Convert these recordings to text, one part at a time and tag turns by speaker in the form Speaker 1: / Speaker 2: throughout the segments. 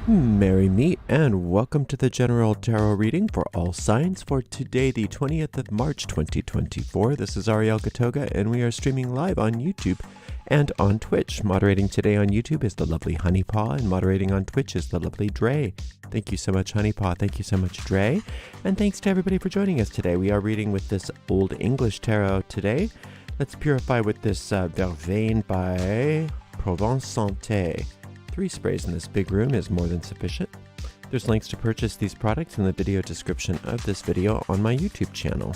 Speaker 1: Merry meet and welcome to the General Tarot reading for all signs for today, the 20th of March, 2024. This is Ariel and we are streaming live on YouTube and on Twitch. Moderating today on YouTube is the lovely Honeypaw, and moderating on Twitch is the lovely Dre. Thank you so much, Honeypaw. Thank you so much, Dre. And thanks to everybody for joining us today. We are reading with this Old English Tarot today. Let's purify with this Vervain by Provence Santé. 3 sprays in this big room is more than sufficient. There's links to purchase these products in the video description of this video on my YouTube channel.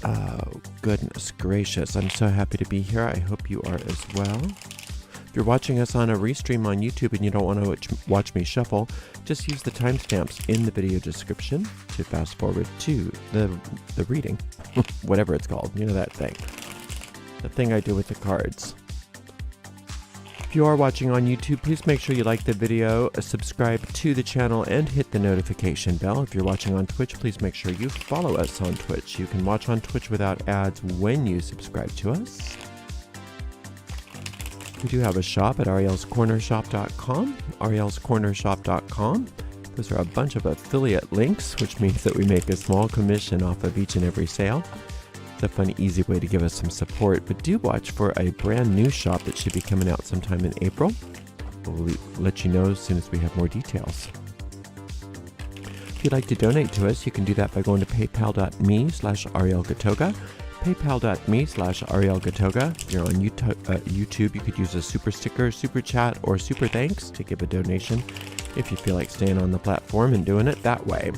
Speaker 1: Oh, goodness gracious. I'm so happy to be here. I hope you are as well. If you're watching us on a restream on YouTube and you don't want to watch me shuffle, just use the timestamps in the video description to fast forward to the reading. Whatever it's called. You know that thing. The thing I do with the cards. If you are watching on YouTube, please make sure you like the video, subscribe to the channel, and hit the notification bell. If you're watching on Twitch, please make sure you follow us on Twitch. You can watch on Twitch without ads when you subscribe to us. We do have a shop at arielscornershop.com, arielscornershop.com. Those are a bunch of affiliate links, which means that we make a small commission off of each and every sale. A fun, easy way to give us some support, but do watch for a brand new shop that should be coming out sometime in April. We'll let you know as soon as we have more details. If you'd like to donate to us, you can do that by going to paypal.me/arielgatoga, paypal.me/arielgatoga. If you're on YouTube, you could use a super sticker, super chat, or super thanks to give a donation if you feel like staying on the platform and doing it that way.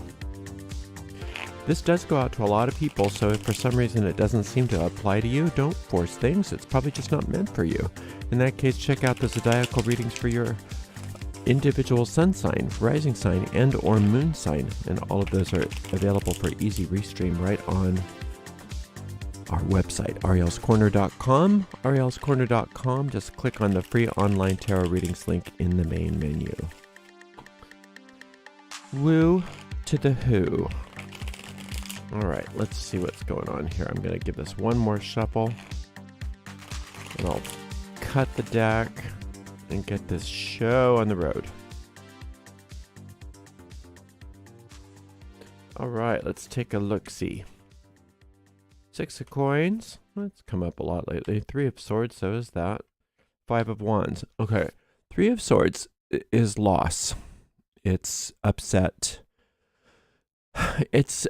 Speaker 1: This does go out to a lot of people, so if for some reason it doesn't seem to apply to you, don't force things. It's probably just not meant for you. In that case, check out the zodiacal readings for your individual sun sign, rising sign, and or moon sign. And all of those are available for easy restream right on our website, arielscorner.com. arielscorner.com. Just click on the free online tarot readings link in the main menu. Woo to the who. All right, let's see what's going on here. I'm going to give this one more shuffle, and I'll cut the deck and get this show on the road. All right, let's take a look-see. 6 of coins. That's come up a lot lately. 3 of swords, so is that. 5 of wands. Okay, 3 of swords is loss. It's upset. It's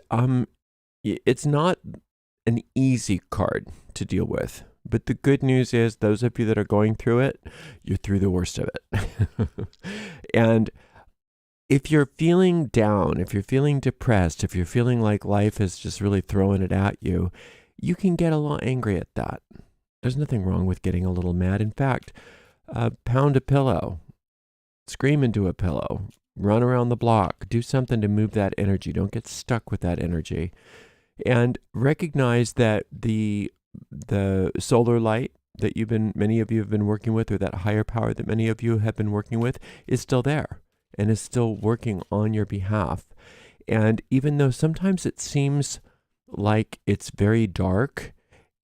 Speaker 1: not an easy card to deal with, but the good news is those of you that are going through it, you're through the worst of it. And if you're feeling down, if you're feeling depressed, if you're feeling like life is just really throwing it at you, you can get a little angry at that. There's nothing wrong with getting a little mad. In fact, pound a pillow, scream into a pillow, run around the block, do something to move that energy. Don't get stuck with that energy. And recognize that the solar light that many of you have been working with, or that higher power that many of you have been working with, is still there and is still working on your behalf. And even though sometimes it seems like it's very dark,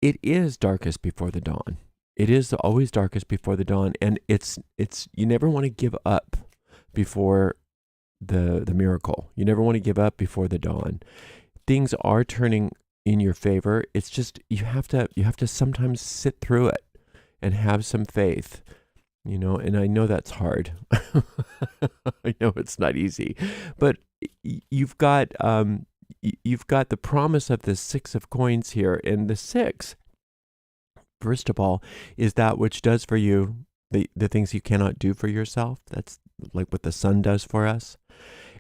Speaker 1: it is darkest before the dawn. It is always darkest before the dawn, and it's you never want to give up before the miracle. You never want to give up before the dawn. Things are turning in your favor. It's just you have to sometimes sit through it and have some faith, and I know that's hard. I know it's not easy, but you've got the promise of the 6 of coins here, and the 6, first of all, is that which does for you the things you cannot do for yourself. That's like what the sun does for us.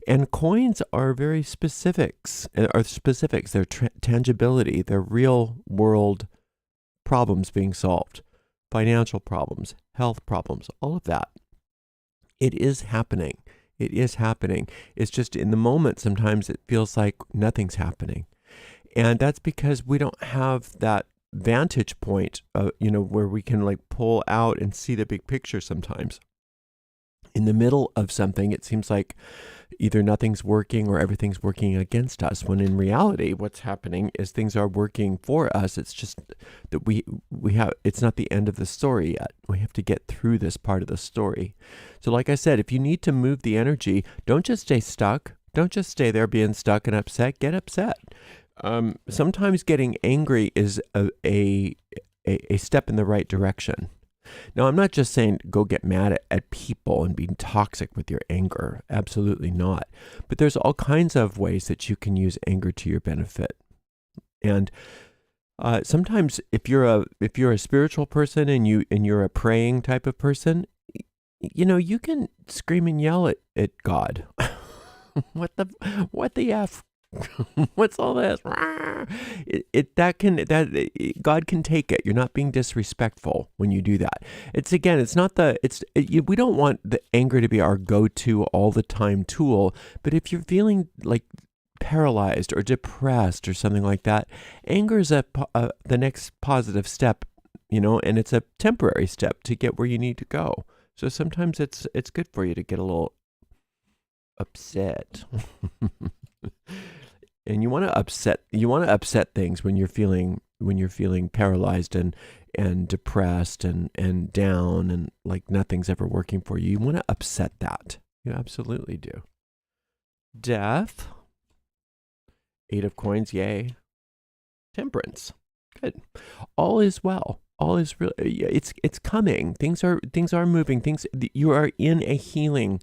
Speaker 1: And coins are very specifics. They're tangibility. They're real world problems being solved. Financial problems, health problems, all of that. It is happening. It is happening. It's just in the moment, sometimes it feels like nothing's happening. And that's because we don't have that vantage point, where we can like pull out and see the big picture sometimes. In the middle of something, it seems like Either nothing's working or everything's working against us, when in reality what's happening is things are working for us. It's just that we have, it's not the end of the story yet. We have to get through this part of the story. So like I said, if you need to move the energy, don't just stay stuck. Don't just stay there being stuck and upset. Get upset. Sometimes getting angry is a step in the right direction. Now, I'm not just saying go get mad at people and be toxic with your anger. Absolutely not. But there's all kinds of ways that you can use anger to your benefit. And sometimes if you're a spiritual person and you're a praying type of person, you can scream and yell at God. What the F? What's all this? God can take it. You're not being disrespectful when you do that. We don't want the anger to be our go-to all the time tool. But if you're feeling like paralyzed or depressed or something like that, anger is the next positive step, and it's a temporary step to get where you need to go. So sometimes it's good for you to get a little upset. And you want to upset things when you're feeling paralyzed and depressed and down and like nothing's ever working for you. You want to upset that. You absolutely do. Death. 8 of coins, yay. Temperance. Good. All is well. All is really, it's coming. Things are moving. You are in a healing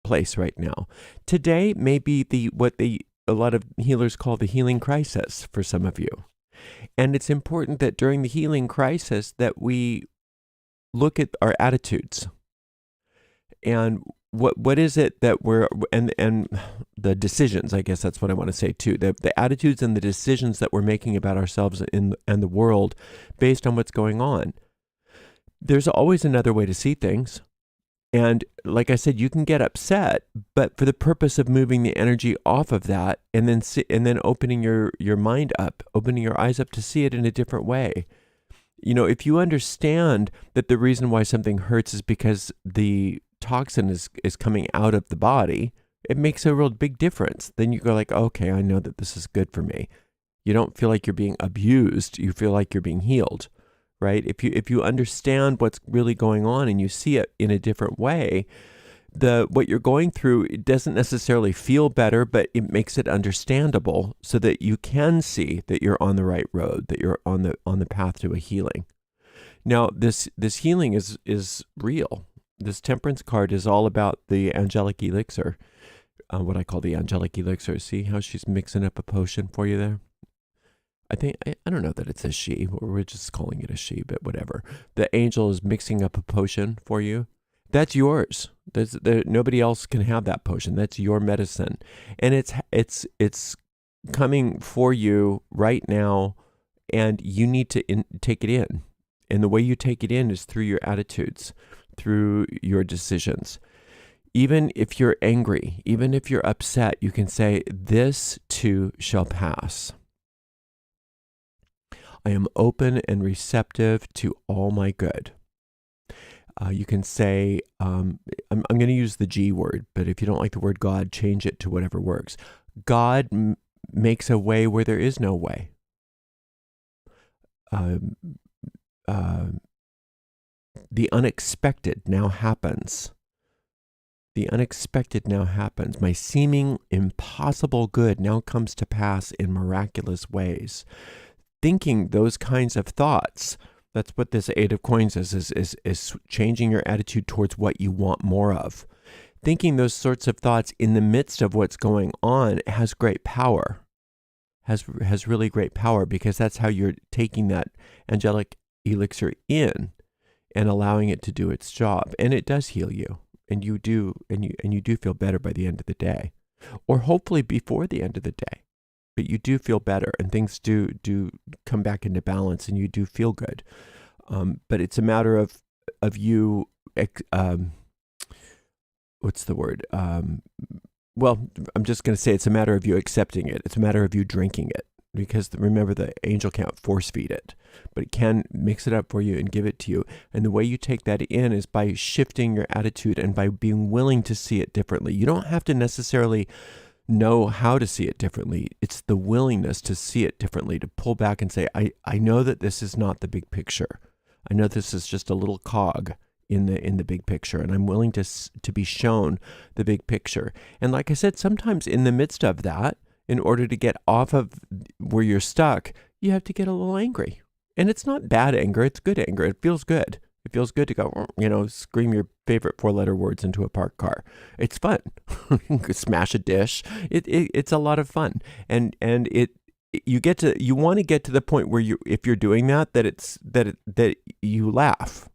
Speaker 1: place right now. Today may be a lot of healers call the healing crisis for some of you. And it's important that during the healing crisis that we look at our attitudes and what is it that and the decisions, I guess that's what I want to say too, the attitudes and the decisions that we're making about ourselves and the world based on what's going on. There's always another way to see things. And like I said, you can get upset, but for the purpose of moving the energy off of that and then opening your mind up, opening your eyes up to see it in a different way. If you understand that the reason why something hurts is because the toxin is coming out of the body, it makes a real big difference. Then you go like, okay, I know that this is good for me. You don't feel like you're being abused. You feel like you're being healed. Right? If you understand what's really going on and you see it in a different way, what you're going through, it doesn't necessarily feel better, but it makes it understandable so that you can see that you're on the right road, that you're on the path to a healing. Now, this healing is real. This temperance card is all about the angelic elixir, what I call the angelic elixir. See how she's mixing up a potion for you there? I don't know that it's a she, or we're just calling it a she, but whatever. The angel is mixing up a potion for you. That's yours. Nobody else can have that potion. That's your medicine. And it's coming for you right now, and you need to take it in. And the way you take it in is through your attitudes, through your decisions. Even if you're angry, even if you're upset, you can say, this too shall pass. I am open and receptive to all my good. You can say, I'm going to use the G word, but if you don't like the word God, change it to whatever works. God makes a way where there is no way. The unexpected now happens. The unexpected now happens. My seeming impossible good now comes to pass in miraculous ways. Thinking those kinds of thoughts, that's what this 8 of coins is changing your attitude towards what you want more of. Thinking those sorts of thoughts in the midst of what's going on has great power, has really great power, because that's how you're taking that angelic elixir in and allowing it to do its job. And it does heal you, and you do feel better by the end of the day, or hopefully before the end of the day. But you do feel better, and things do come back into balance, and you do feel good. But it's a matter of you, what's the word? Well, I'm just going to say it's a matter of you accepting it. It's a matter of you drinking it. because remember, the angel can't force feed it, but it can mix it up for you and give it to you. And the way you take that in is by shifting your attitude and by being willing to see it differently. You don't have to necessarily know how to see it differently. It's the willingness to see it differently, to pull back and say, I know that this is not the big picture. I know this is just a little cog in the big picture, and I'm willing to be shown the big picture. And like I said, sometimes in the midst of that, in order to get off of where you're stuck, you have to get a little angry. And it's not bad anger, it's good anger. It feels good. It feels good to go, scream your favorite 4-letter words into a parked car. It's fun. Smash a dish. It's a lot of fun. And you want to get to the point where if you're doing that you laugh.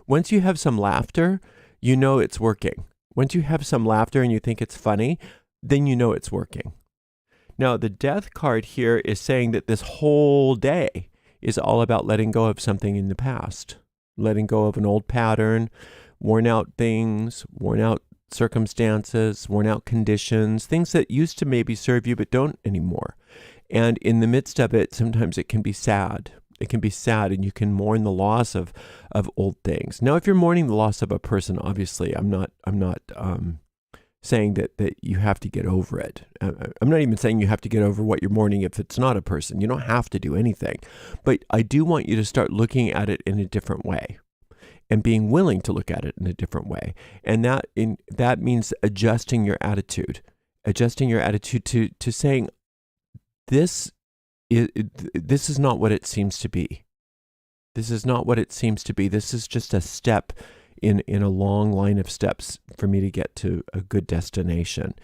Speaker 1: Once you have some laughter, you know it's working. Once you have some laughter and you think it's funny, then you know it's working. Now, the death card here is saying that this whole day is all about letting go of something in the past, letting go of an old pattern, worn out things, worn out circumstances, worn out conditions, things that used to maybe serve you but don't anymore. And in the midst of it, sometimes it can be sad. It can be sad, and you can mourn the loss of old things. Now, if you're mourning the loss of a person, obviously, I'm not saying that you have to get over it. I'm not even saying you have to get over what you're mourning if it's not a person. You don't have to do anything. But I do want you to start looking at it in a different way and being willing to look at it in a different way. And that means adjusting your attitude to saying, this is not what it seems to be. This is not what it seems to be. This is just a step in a long line of steps for me to get to a good destination.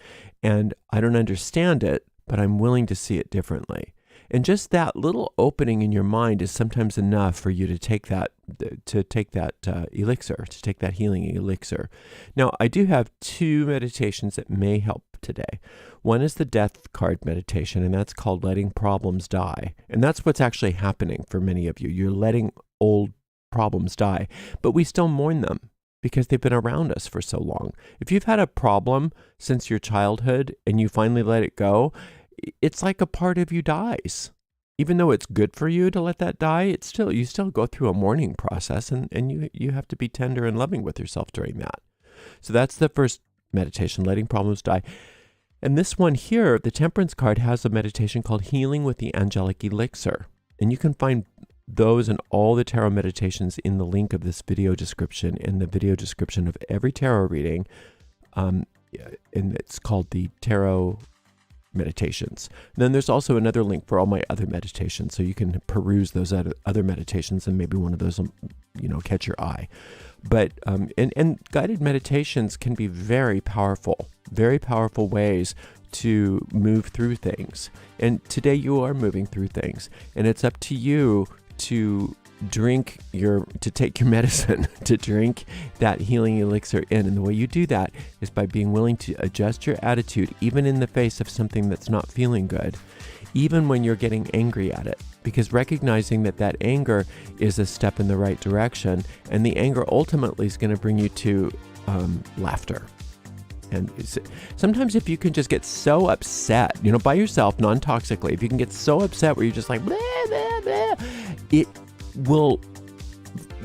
Speaker 1: And I don't understand it, but I'm willing to see it differently. And just that little opening in your mind is sometimes enough for you to take that elixir, to take that healing elixir. Now, I do have 2 meditations that may help today. One is the death card meditation, and that's called Letting Problems Die. And that's what's actually happening for many of you. You're letting old problems die, but we still mourn them because they've been around us for so long. If you've had a problem since your childhood and you finally let it go, it's like a part of you dies. Even though it's good for you to let that die, you still go through a mourning process, and you have to be tender and loving with yourself during that. So that's the first meditation, letting problems die. And this one here, the Temperance card, has a meditation called Healing with the Angelic Elixir. And you can find those and all the tarot meditations in the link of this video description, in the video description of every tarot reading. And it's called the Tarot Meditations. And then there's also another link for all my other meditations, so you can peruse those other meditations, and maybe one of those will, catch your eye. But and guided meditations can be very powerful ways to move through things. And today you are moving through things, and it's up to you to take your medicine, to drink that healing elixir in. And the way you do that is by being willing to adjust your attitude, even in the face of something that's not feeling good, even when you're getting angry at it, because recognizing that anger is a step in the right direction, and the anger ultimately is going to bring you to laughter. And sometimes if you can just get so upset, by yourself, non-toxically, if you can get so upset where you're just like, blah, blah, blah,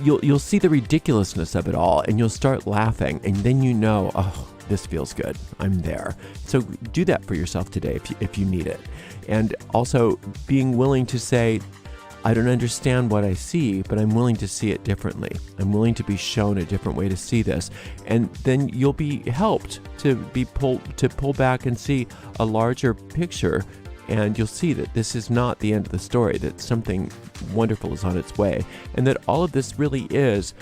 Speaker 1: you'll see the ridiculousness of it all, and you'll start laughing, and then oh, this feels good. I'm there. So do that for yourself today if you need it. And also being willing to say, I don't understand what I see, but I'm willing to see it differently. I'm willing to be shown a different way to see this. And then you'll be helped to pull back and see a larger picture. And you'll see that this is not the end of the story, that something wonderful is on its way. And that all of this really is,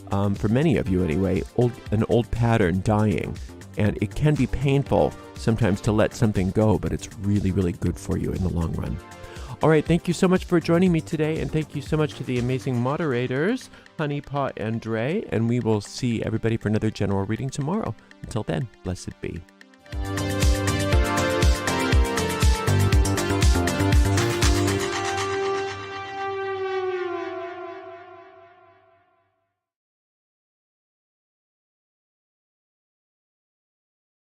Speaker 1: for many of you anyway, an old pattern dying. And it can be painful sometimes to let something go, but it's really, really good for you in the long run. All right, thank you so much for joining me today, and thank you so much to the amazing moderators, Honey Pot and Dre, and we will see everybody for another general reading tomorrow. Until then, blessed be.